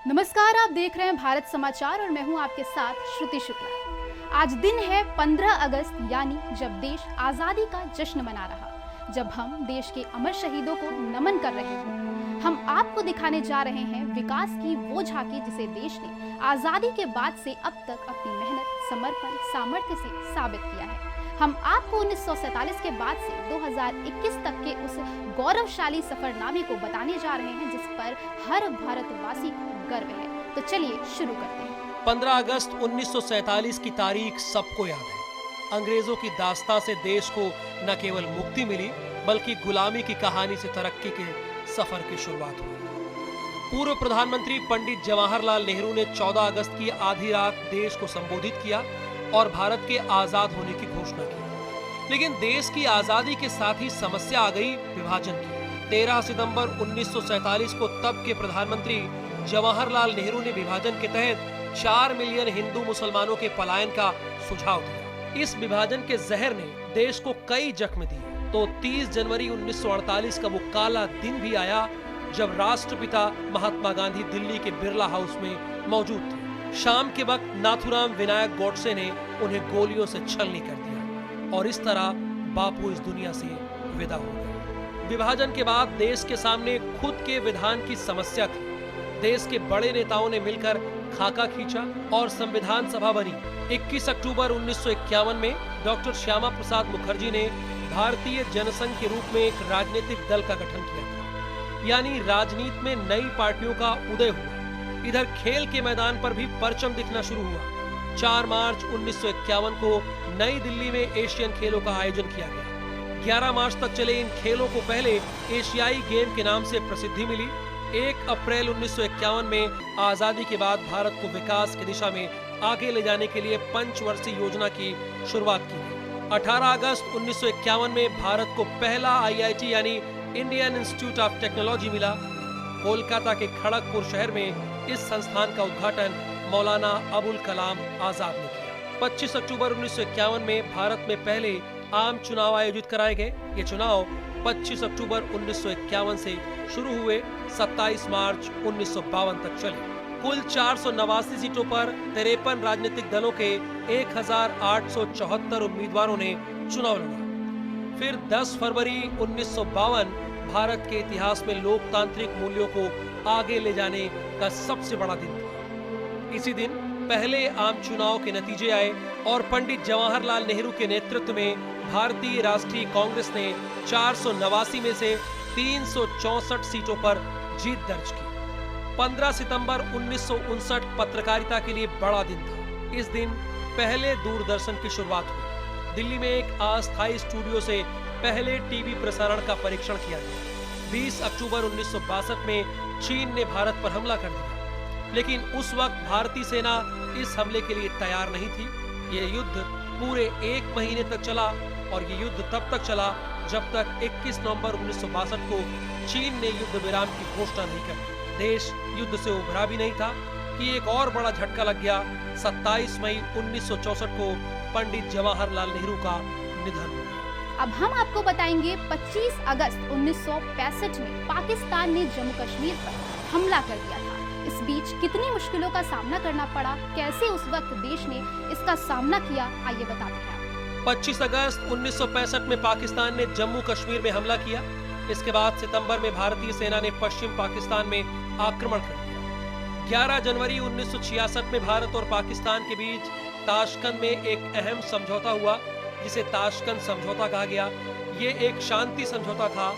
नमस्कार, आप देख रहे हैं भारत समाचार और मैं हूं आपके साथ श्रुति शुक्ला। आज दिन है 15 अगस्त, यानी जब देश आजादी का जश्न मना रहा, जब हम देश के अमर शहीदों को नमन कर रहे हैं। हम आपको दिखाने जा रहे हैं विकास की वो झांकी जिसे देश ने आजादी के बाद से अब तक अपनी मेहनत, समर्पण, सामर्थ्य से साबित किया है। हम आपको 1947 के बाद से 2021 तक के उस गौरवशाली सफरनामे को बताने जा रहे हैं जिस पर हर भारतवासी को गर्व है। तो चलिए शुरू करते हैं। 15 अगस्त 1947 की तारीख सबको याद है। अंग्रेजों की दास्तां से देश को न केवल मुक्ति मिली बल्कि गुलामी की कहानी से तरक्की के सफर की शुरुआत हुई। पूर्व प्रधानमंत्री पंडित जवाहरलाल नेहरू ने 14 अगस्त की आधी रात देश को संबोधित किया और भारत के आजाद होने की घोषणा की। लेकिन देश की आजादी के साथ ही समस्या आ गई विभाजन की। 13 सितंबर 1947 को तब के प्रधानमंत्री जवाहरलाल नेहरू ने विभाजन के तहत 4 मिलियन हिंदू मुसलमानों के पलायन का सुझाव दिया। इस विभाजन के जहर ने देश को कई जख्म दिए। तो 30 जनवरी 1948 का वो काला दिन भी आया जब राष्ट्रपिता महात्मा गांधी दिल्ली के बिरला हाउस में मौजूद थे। शाम के वक्त नाथुराम विनायक गोडसे ने उन्हें गोलियों से छलनी कर दिया और इस तरह बापू इस दुनिया से विदा हो गए। विभाजन के बाद देश के सामने खुद के विधान की समस्या थी। देश के बड़े नेताओं ने मिलकर खाका खींचा और संविधान सभा बनी। 21 अक्टूबर 1951 में डॉक्टर श्यामा प्रसाद मुखर्जी ने भारतीय जनसंघ के रूप में एक राजनीतिक दल का गठन किया था, यानी राजनीति में नई पार्टियों का उदय हुआ। इधर खेल के मैदान पर भी परचम दिखना शुरू हुआ। 4 मार्च 1951 को नई दिल्ली में एशियन खेलों का आयोजन किया गया। 11 मार्च तक चले इन खेलों को पहले एशियाई गेम के नाम से प्रसिद्धि मिली। 1 अप्रैल 1951 में आजादी के बाद भारत को विकास की दिशा में आगे ले जाने के लिए पंचवर्षीय योजना की शुरुआत की गई। 18 अगस्त 1951 में भारत को पहला IIT यानी इंडियन इंस्टीट्यूट ऑफ टेक्नोलॉजी मिला। कोलकाता के खड़गपुर शहर में इस संस्थान का उद्घाटन मौलाना अबुल कलाम आजाद ने किया। 25 अक्टूबर 1951 में भारत में पहले आम चुनाव आयोजित कराए गए। ये चुनाव 25 अक्टूबर 1951 से शुरू हुए 27 मार्च 1952 तक चले। कुल 489 सीटों पर 53 राजनीतिक दलों के 1874 उम्मीदवारों ने चुनाव लड़ा। फिर 10 फरवरी 1952 भारत के इतिहास में लोकतांत्रिक मूल्यों को आगे ले जाने का सबसे बड़ा दिन था। इसी दिन पहले आम चुनाव के नतीजे आए और पंडित जवाहरलाल नेहरू के नेतृत्व में भारतीय राष्ट्रीय कांग्रेस ने 489 में से 364 सीटों पर जीत दर्ज की। 15 सितंबर 1959 पत्रकारिता के लिए बड़ा दिन था। इस दिन पहले दूरदर्शन की शुरुआत हुई। दिल्ली में एक अस्थायी स्टूडियो से पहले टीवी प्रसारण का परीक्षण किया गया। 20 अक्टूबर 1962 में चीन ने भारत पर हमला कर दिया, लेकिन उस वक्त भारतीय सेना इस हमले के लिए तैयार नहीं थी। ये युद्ध पूरे 1 महीने तक चला और ये युद्ध तब तक चला जब तक 21 नवंबर 1962 को चीन ने युद्ध विराम की घोषणा नहीं कर। देश युद्ध से उभरा भी नहीं था कि एक और बड़ा झटका लग गया। 27 मई 1964 को पंडित जवाहरलाल नेहरू का निधन हो गया। अब हम आपको बताएंगे 25 अगस्त 1965 में पाकिस्तान ने जम्मू कश्मीर पर हमला कर दिया था। इस बीच कितनी मुश्किलों का सामना करना पड़ा, कैसे उस वक्त देश ने इसका सामना किया, आइए बताते हैं। 25 अगस्त 1965 में पाकिस्तान ने जम्मू कश्मीर में हमला किया। इसके बाद सितंबर में भारतीय सेना ने पश्चिम पाकिस्तान में आक्रमण कर दिया। 11 जनवरी 1966 में भारत और पाकिस्तान के बीच ताशकंद में एक अहम समझौता हुआ जिसे ताशकंद समझौता कहा गया। ये एक शांति समझौता था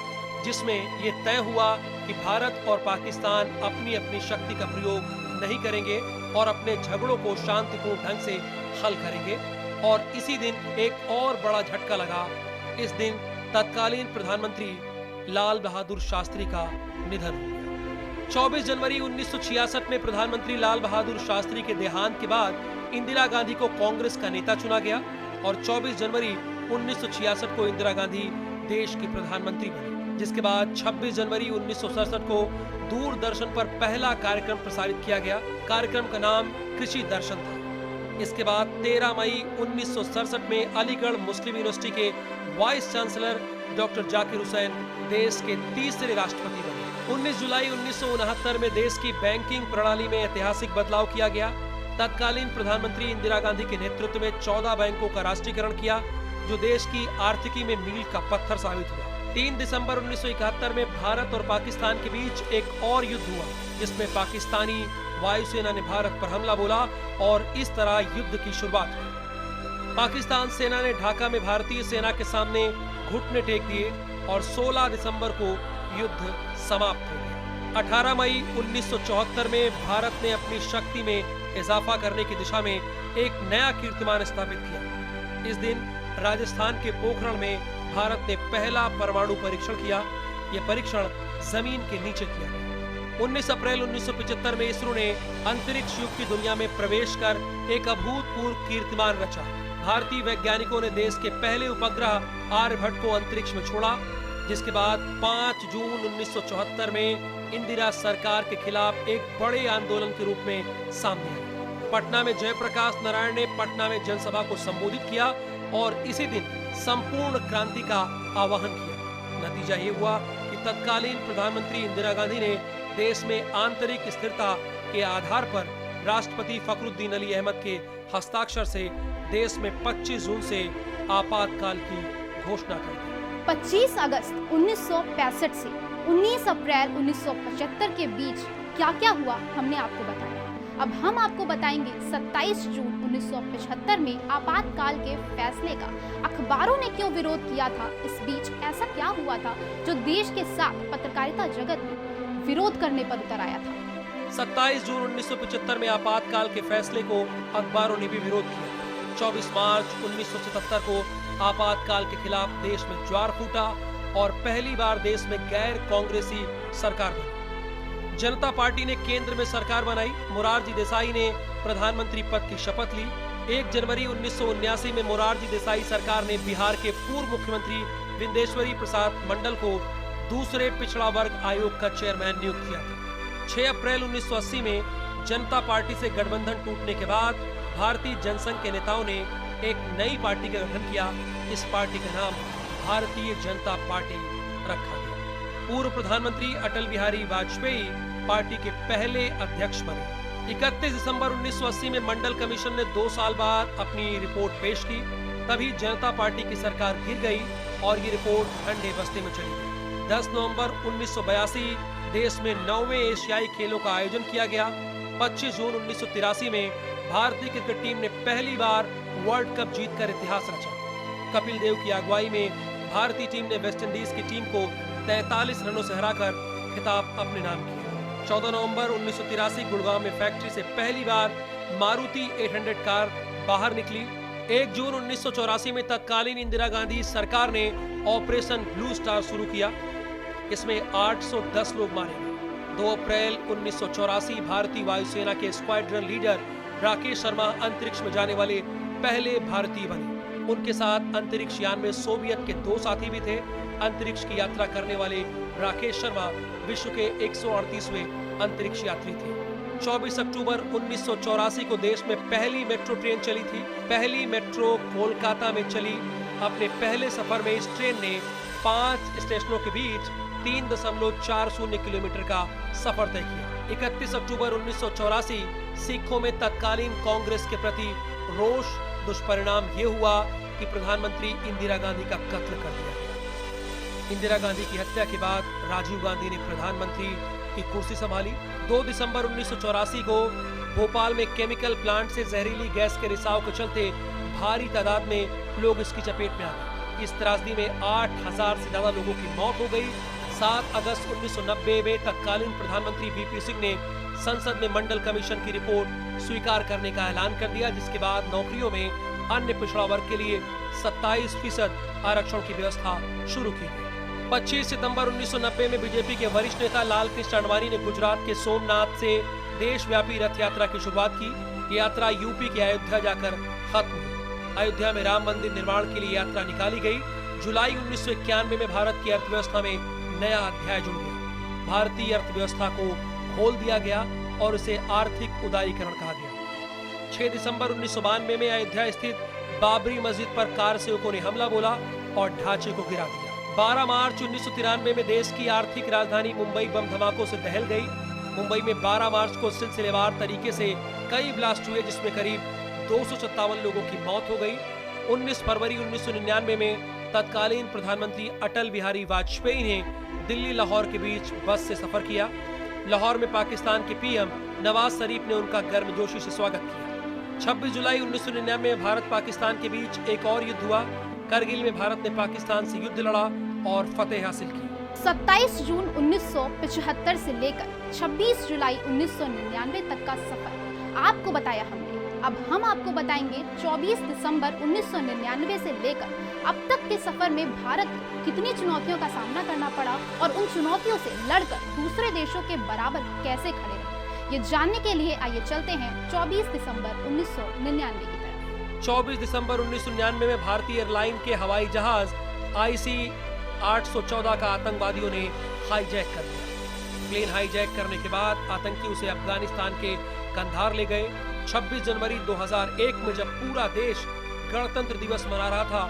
जिसमें ये तय हुआ कि भारत और पाकिस्तान अपनी अपनी शक्ति का प्रयोग नहीं करेंगे और अपने झगड़ों को शांतिपूर्ण ढंग से हल करेंगे। और इसी दिन एक और बड़ा झटका लगा। इस दिन तत्कालीन प्रधानमंत्री लाल बहादुर शास्त्री का निधन हो गया। 24 जनवरी 1966 में प्रधानमंत्री लाल बहादुर शास्त्री के देहांत के बाद इंदिरा गांधी को कांग्रेस का नेता चुना गया और 24 जनवरी 1966 को इंदिरा गांधी देश की प्रधानमंत्री बनी, जिसके बाद 26 जनवरी 1967 को दूरदर्शन पर पहला कार्यक्रम प्रसारित किया गया। कार्यक्रम का नाम कृषि दर्शन था। इसके बाद 13 मई 1967 में अलीगढ़ मुस्लिम यूनिवर्सिटी के vice chancellor doctor Zakir Hussain देश के तीसरे राष्ट्रपति बने। 19 जुलाई 1969 में देश की बैंकिंग प्रणाली में ऐतिहासिक बदलाव किया गया। तत्कालीन प्रधानमंत्री इंदिरा गांधी के नेतृत्व में 14 बैंकों का राष्ट्रीयकरण किया, जो देश की आर्थिकी में मील का पत्थर साबित हुआ। 3 दिसंबर 1971 में भारत और पाकिस्तान के बीच एक और युद्ध हुआ, जिसमें पाकिस्तानी वायुसेना ने भारत पर हमला बोला और इस तरह युद्ध की शुरुआत हुई। पाकिस्तान सेना ने ढाका में भारतीय सेना के सामने घुटने टेक दिए और 16 दिसंबर को युद्ध समाप्त हो गया। 18 मई 1974 में भारत ने अपनी शक्ति में इजाफा करने की दिशा में एक नया कीर्तिमान स्थापित किया। इस दिन राजस्थान के पोखरण में भारत ने पहला परमाणु परीक्षण किया। यह परीक्षण जमीन के नीचे किया गया। 19 अप्रैल 1975 में इसरो ने अंतरिक्ष युग की दुनिया में प्रवेश कर एक अभूतपूर्व कीर्तिमान रचा। भारतीय वैज्ञानिकों ने देश के पहले उपग्रह आर्यभट्ट को अंतरिक्ष में छोड़ा, जिसके बाद 5 जून 1974 में इंदिरा सरकार के खिलाफ एक बड़े आंदोलन के रूप में सामने आया। पटना में जयप्रकाश नारायण ने पटना में जनसभा को संबोधित किया और इसी दिन संपूर्ण क्रांति का आह्वान किया। नतीजा ये हुआ कि तत्कालीन प्रधानमंत्री इंदिरा गांधी ने देश में आंतरिक स्थिरता के आधार पर राष्ट्रपति फखरुद्दीन अली अहमद के हस्ताक्षर से देश में 25 जून से आपातकाल की घोषणा कर दी। 25 अगस्त 1965 से 19 अप्रैल 1975 के बीच क्या क्या हुआ हमने आपको बताया। अब हम आपको बताएंगे 27 जून 1975 में आपातकाल के फैसले का अखबारों ने क्यों विरोध किया था। इस बीच ऐसा क्या हुआ था जो देश के साथ पत्रकारिता जगत में विरोध करने पर उतर आया था। 27 जून 1975 में आपातकाल के फैसले को अखबारों ने भी विरोध किया। 24 मार्च 1977 को आपातकाल के खिलाफ देश में ज्वार फूटा और पहली बार देश में गैर कांग्रेसी सरकार बनी। जनता पार्टी ने केंद्र में सरकार बनाई। मोरारजी देसाई ने प्रधानमंत्री पद की शपथ ली। 1 जनवरी 1979 में मोरारजी देसाई सरकार ने बिहार के पूर्व मुख्यमंत्री विंदेश्वरी प्रसाद मंडल को दूसरे पिछड़ा वर्ग आयोग का चेयरमैन नियुक्त किया था। 6 अप्रैल 1980 में जनता पार्टी से गठबंधन टूटने के बाद भारतीय जनसंघ के नेताओं ने एक नई पार्टी का गठन किया। इस पार्टी का नाम भारतीय जनता पार्टी रखा गया। पूर्व प्रधानमंत्री अटल बिहारी वाजपेयी पार्टी के पहले अध्यक्ष बने। 31 दिसंबर 1980 में मंडल कमीशन ने 2 साल बाद अपनी रिपोर्ट पेश की। तभी जनता पार्टी की सरकार गिर गई और ये रिपोर्ट ठंडे बस्ते में चली गई। 10 नवंबर 1982 देश में 9वें एशियाई खेलों का आयोजन किया गया। 25 जून 1983 में भारतीय क्रिकेट टीम ने पहली बार वर्ल्ड कप जीतकर इतिहास रचा। कपिल देव की अगुवाई में भारतीय टीम ने वेस्टइंडीज की टीम को 43 रनों से हराकर खिताब अपने नाम किया। 14 नवंबर 1983 गुड़गांव में फैक्ट्री से पहली बार मारुति 800 कार बाहर निकली। 1 जून 1984 में तत्कालीन इंदिरा गांधी सरकार ने ऑपरेशन ब्लू स्टार शुरू किया। इसमें 810 लोग मारे गए। 2 अप्रैल 1984 भारतीय वायुसेना के स्क्वाड्रन लीडर राकेश शर्मा अंतरिक्ष में जाने वाले पहले भारतीय बने। उनके साथ अंतरिक्ष यान में सोवियत के 2 साथी भी थे। अंतरिक्ष की यात्रा करने वाले राकेश शर्मा विश्व के 138वें अंतरिक्ष यात्री थे। 24 अक्टूबर 1984 को देश में पहली मेट्रो ट्रेन चली थी। पहली मेट्रो कोलकाता में चली। अपने पहले सफर में इस ट्रेन ने 5 स्टेशनों के बीच 3.40 किलोमीटर का सफर तय किया। 31 अक्टूबर 1984 सिखों में तत्कालीन कांग्रेस के प्रति रोष। दुष्परिणाम ये हुआ कि प्रधानमंत्री इंदिरा गांधी का कत्ल कर दिया गया। इंदिरा गांधी की हत्या के बाद राजीव गांधी ने प्रधानमंत्री की कुर्सी संभाली। 2 दिसंबर 1984 को भोपाल में केमिकल प्लांट से जहरीली गैस के रिसाव के चलते भारी तादाद में लोग इसकी चपेट में आ गए। इस त्रासदी में 8000 से ज्यादा लोगों की मौत हो गई। 7 अगस्त 1990 में तत्कालीन प्रधानमंत्री वीपी सिंह ने संसद में मंडल कमीशन की रिपोर्ट स्वीकार करने का ऐलान कर दिया, जिसके बाद नौकरियों में अन्य पिछड़ा वर्ग के लिए 27% आरक्षण की व्यवस्था शुरू की गई। 25 सितंबर 1990 में बीजेपी के वरिष्ठ नेता लाल कृष्ण आडवाणी ने गुजरात के सोमनाथ से देशव्यापी रथ यात्रा की शुरुआत की। यात्रा यूपी के अयोध्या जाकर खत्म हुई। अयोध्या में राम मंदिर निर्माण के लिए यात्रा निकाली गई। जुलाई 1991 में भारत की अर्थव्यवस्था में नया अध्याय जुड़ गया। भारतीय अर्थव्यवस्था को खोल दिया गया और उसे आर्थिक उदारीकरण कहा गया। 6 दिसंबर 1992 में अयोध्या स्थित बाबरी मस्जिद पर कार सेवकों ने हमला बोला और ढांचे को गिरा दिया। 12 मार्च 1993 में देश की आर्थिक राजधानी मुंबई बम धमाकों से दहल गई। मुंबई में 12 मार्च को सिलसिलेवार तरीके से कई ब्लास्ट हुए, जिसमें करीब 257 लोगों की मौत हो गई। 19 फरवरी 1999 में तत्कालीन प्रधानमंत्री अटल बिहारी वाजपेयी ने दिल्ली लाहौर के बीच बस से सफर किया। लाहौर में पाकिस्तान के पीएम नवाज शरीफ ने उनका गर्मजोशी से स्वागत किया। 26 जुलाई 1999 में भारत पाकिस्तान के बीच एक और युद्ध हुआ। करगिल में भारत ने पाकिस्तान से युद्ध लड़ा और फतेह हासिल की। 27 जून 1975 से लेकर 26 जुलाई 1999 तक का सफर आपको बताया हमने। अब हम आपको बताएंगे 24 दिसंबर 1999 से लेकर अब तक के सफर में भारत को कितनी चुनौतियों का सामना करना पड़ा और उन चुनौतियों से लड़कर दूसरे देशों के बराबर कैसे खड़े रहे। ये जानने के लिए आइए चलते हैं 24 दिसंबर 1999 की तरफ। 24 दिसंबर 1999 में भारतीय एयरलाइन के हवाई जहाज IC 814 का आतंकवादियों ने हाईजैक कर दिया। प्लेन हाईजैक करने के बाद आतंकी उसे अफगानिस्तान के कंधार ले गए। 26 जनवरी 2001 में जब पूरा देश गणतंत्र दिवस मना रहा था,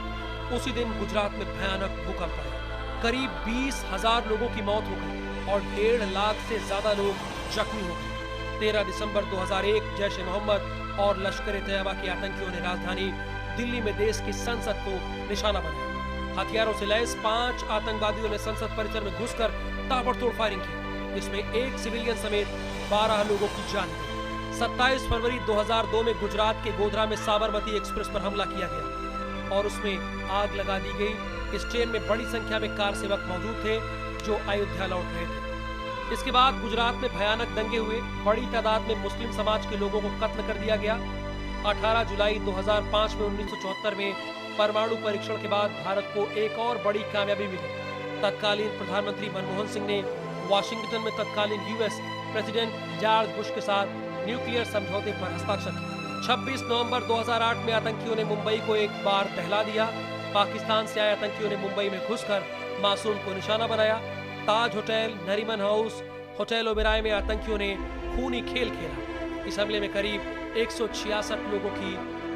उसी दिन गुजरात में भयानक भूकंप आया। करीब 20,000 लोगों की मौत हो गई और 1.5 लाख से ज्यादा लोग जख्मी हो गए। 13 दिसंबर 2001 जैश-ए-मोहम्मद और लश्कर-ए-तैयबा के आतंकियों ने राजधानी दिल्ली में देश की संसद को निशाना बनाया। हथियारों से लैस 5 आतंकवादियों ने संसद परिसर में घुसकर ताबड़तोड़ फायरिंग की, जिसमें एक सिविलियन समेत 12 लोगों की जान गई। 27 फरवरी 2002 में गुजरात के गोधरा में साबरमती एक्सप्रेस पर हमला किया गया और उसमें आग लगा दी गई। इस ट्रेन में बड़ी संख्या में कार सेवक मौजूद थे जो अयोध्या लौट रहे थे। इसके बाद गुजरात में भयानक दंगे हुए। बड़ी तादाद में मुस्लिम समाज के लोगों को कत्ल कर दिया गया। 18 जुलाई 2005 में 1974 में परमाणु परीक्षण के बाद भारत को एक और बड़ी कामयाबी मिली। तत्कालीन प्रधानमंत्री मनमोहन सिंह ने वाशिंगटन में तत्कालीन US प्रेसिडेंट जॉर्ज बुश के साथ न्यूक्लियर समझौते पर हस्ताक्षर किए। 26 नवंबर 2008 में आतंकियों ने मुंबई को एक बार दहला दिया। पाकिस्तान से आए आतंकियों ने मुंबई में घुसकर मासूम को निशाना बनाया। Taj hotel, Nariman house, hotel Oberoi में आतंकियों ने खूनी खेल खेला। इस हमले में करीब 166 लोगों की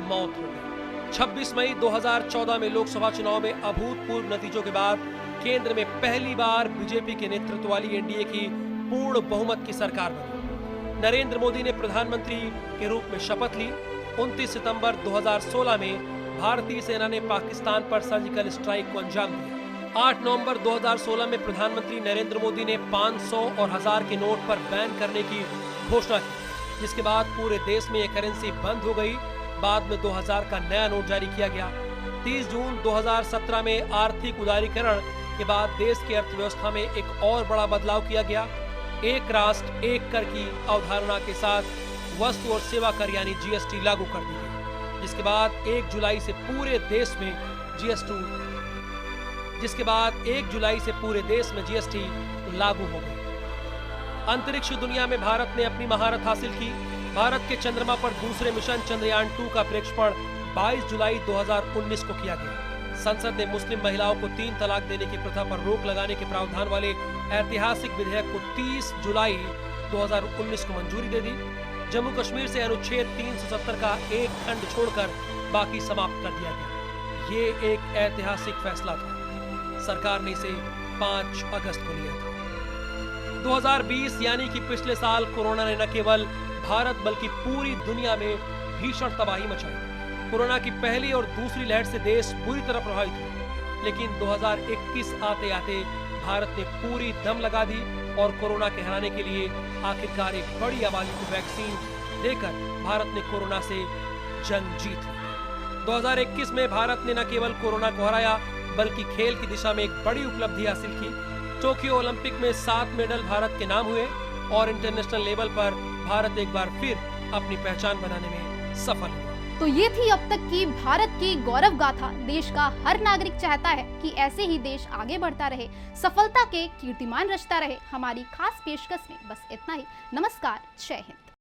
मौत हो गई। 26 मई 2014 में लोकसभा चुनाव में अभूतपूर्व नतीजों के बाद केंद्र में पहली बार बीजेपी के नेतृत्व वाली NDA की पूर्ण बहुमत की सरकार बनी। नरेंद्र मोदी ने प्रधानमंत्री के रूप में शपथ ली। 29 सितंबर 2016 में भारतीय सेना ने पाकिस्तान पर सर्जिकल स्ट्राइक को अंजाम दिया। 8 नवंबर 2016 में प्रधानमंत्री नरेंद्र मोदी ने 500 और 1000 के नोट पर बैन करने की घोषणा की, जिसके बाद पूरे देश में यह करेंसी बंद हो गई। बाद में 2000 का नया नोट जारी किया गया। 30 जून 2017 में आर्थिक उदारीकरण के बाद देश की अर्थव्यवस्था में एक और बड़ा बदलाव किया गया। एक राष्ट्र एक कर की अवधारणा के साथ वस्तु और सेवा कर यानी GST लागू कर दी गई, जिसके बाद 1 जुलाई से पूरे देश में GST लागू हो गई। अंतरिक्ष दुनिया में भारत ने अपनी महारत हासिल की। भारत के चंद्रमा पर दूसरे मिशन चंद्रयान 2 का प्रक्षेपण 22 जुलाई 2019 को किया गया। संसद ने मुस्लिम महिलाओं को 3 तलाक देने की प्रथा पर रोक लगाने के प्रावधान वाले ऐतिहासिक विधेयक को 30 जुलाई 2019 को मंजूरी दे दी। जम्मू कश्मीर से अनुच्छेद 370 का एक खंड छोड़कर बाकी समाप्त कर दिया गया। ये एक ऐतिहासिक फैसला था। सरकार ने इसे 5 अगस्त को लिया था। 2020 यानी कि पिछले साल कोरोना ने न केवल भारत बल्कि पूरी दुनिया में भीषण तबाही मचाई। कोरोना की पहली और दूसरी लहर से देश बुरी तरह प्रभावित हुआ, लेकिन 2021 आते आते भारत ने पूरी दम लगा दी और कोरोना के हराने के लिए आखिरकार एक बड़ी आबादी को वैक्सीन देकर भारत ने कोरोना से जंग जीत ली। 2021 में भारत ने न केवल कोरोना को हराया बल्कि खेल की दिशा में एक बड़ी उपलब्धि हासिल की। टोक्यो ओलंपिक में 7 मेडल भारत के नाम हुए और इंटरनेशनल लेवल पर भारत एक बार फिर अपनी पहचान बनाने में सफल हुआ। तो ये थी अब तक की भारत की गौरव गाथा। देश का हर नागरिक चाहता है कि ऐसे ही देश आगे बढ़ता रहे, सफलता के कीर्तिमान रचता रहे। हमारी खास पेशकश में बस इतना ही। नमस्कार, जय हिंद।